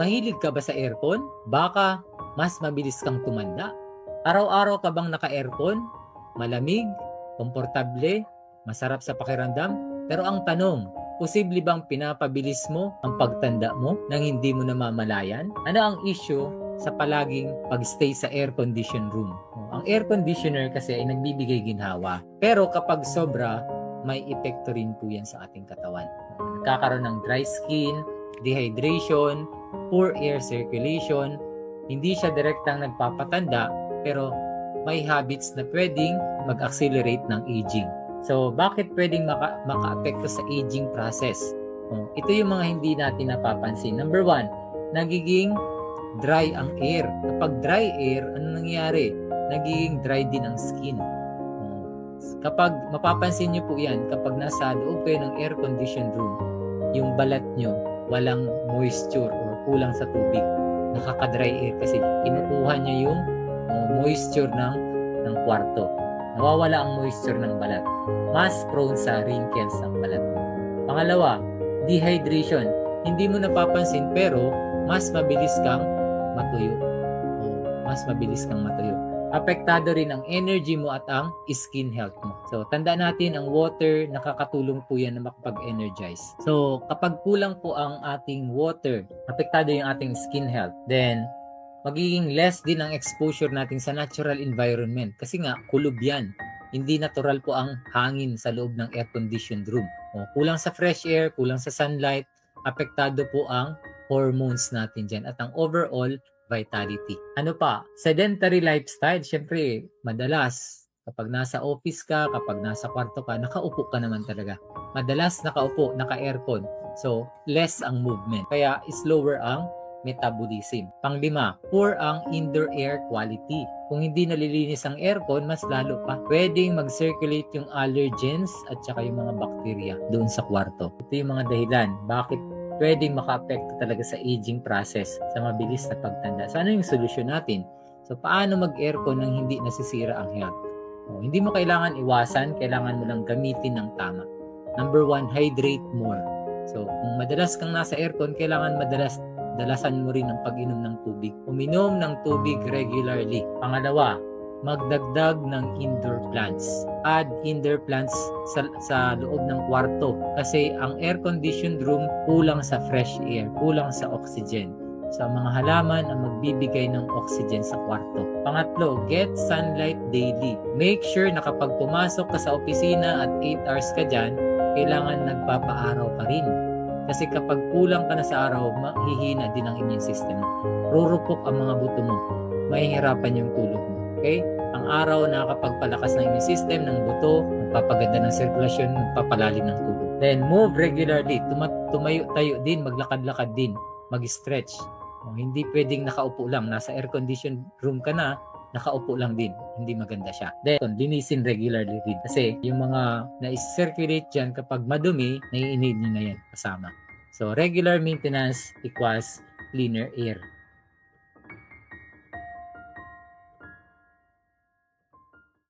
Mahilig ka ba sa aircon? Baka mas mabilis kang tumanda. Araw-araw ka bang naka-aircon? Malamig? Komportable? Masarap sa pakiramdam? Pero ang tanong, posible bang pinapabilis mo ang pagtanda mo nang hindi mo namamalayan? Ano ang issue sa palaging pag-stay sa air condition room? Ang air conditioner kasi ay nagbibigay ginhawa. Pero kapag sobra, may epekto rin po yan sa ating katawan. Nagkakaroon ng dry skin, dehydration, poor air circulation. Hindi siya direktang nagpapatanda, pero may habits na pwedeng mag-accelerate ng aging. So, bakit pwedeng maka-apekto sa aging process? Ito yung mga hindi natin napapansin. Number 1, nagiging dry ang air. Kapag dry air, ano nangyayari? Nagiging dry din ang skin. Kapag mapapansin nyo po yan, kapag nasa loob kayo ng air conditioned room, yung balat nyo walang moisture or kulang sa tubig. Nakaka-dry air kasi kinukuha niya yung moisture ng kwarto. Nawawala ang moisture ng balat. Mas prone sa wrinkles ang balat mo. Pangalawa, dehydration. Hindi mo napapansin pero mas mabilis kang matuyo. Mas mabilis kang matuyo. Apektado rin ang energy mo at ang skin health mo. So, tandaan natin ang water, nakakatulong po yan na makapag-energize. So, kapag kulang po ang ating water, apektado yung ating skin health. Then, magiging less din ang exposure natin sa natural environment. Kasi nga, kulob yan. Hindi natural po ang hangin sa loob ng air-conditioned room. Kulang sa fresh air, kulang sa sunlight, apektado po ang hormones natin dyan at ang overall vitality. Ano pa? Sedentary lifestyle. Siyempre, madalas kapag nasa office ka, kapag nasa kwarto ka, nakaupo ka naman talaga. Madalas nakaupo, naka-aircon. So, less ang movement. Kaya slower ang metabolism. Panglima, poor ang indoor air quality. Kung hindi nalilinis ang aircon, mas lalo pa. Pwedeng mag-circulate yung allergens at saka yung mga bacteria doon sa kwarto. Ito yung mga dahilan. Bakit pwedeng maka-apekto talaga sa aging process, sa mabilis na pagtanda. So, ano yung solusyon natin? So, paano mag-aircon nang hindi nasisira ang health? Hindi mo kailangan iwasan, kailangan mo lang gamitin ng tama. Number 1, hydrate more. So, kung madalas kang nasa aircon, kailangan dalasan mo rin ang pag-inom ng tubig. Uminom ng tubig regularly. Pangalawa, magdagdag ng indoor plants. Add indoor plants sa loob ng kwarto kasi ang air-conditioned room kulang sa fresh air, kulang sa oxygen. So, ang mga halaman ang magbibigay ng oxygen sa kwarto. Pangatlo, get sunlight daily. Make sure na kapag pumasok ka sa opisina at 8 hours ka dyan, kailangan nagpapaaraw ka rin. Kasi kapag kulang ka na sa araw, mahihina din ang immune system mo. Rurupok ang mga buto mo. Mahihirapan yung tulog mo. Okay? Ang araw nakakapagpalakas ng immune system, ng buto, magpapaganda ng sirkulasyon, magpapalalim ng tulog. Then, move regularly. Tumayo-tayo din, maglakad-lakad din, mag-stretch. Hindi pwedeng nakaupo lang. Nasa air-conditioned room ka na, nakaupo lang din. Hindi maganda siya. Then, linisin regularly din. Kasi yung mga na-circulate dyan, kapag madumi, nai-inhale nyo na yan kasama. So, regular maintenance equals cleaner air.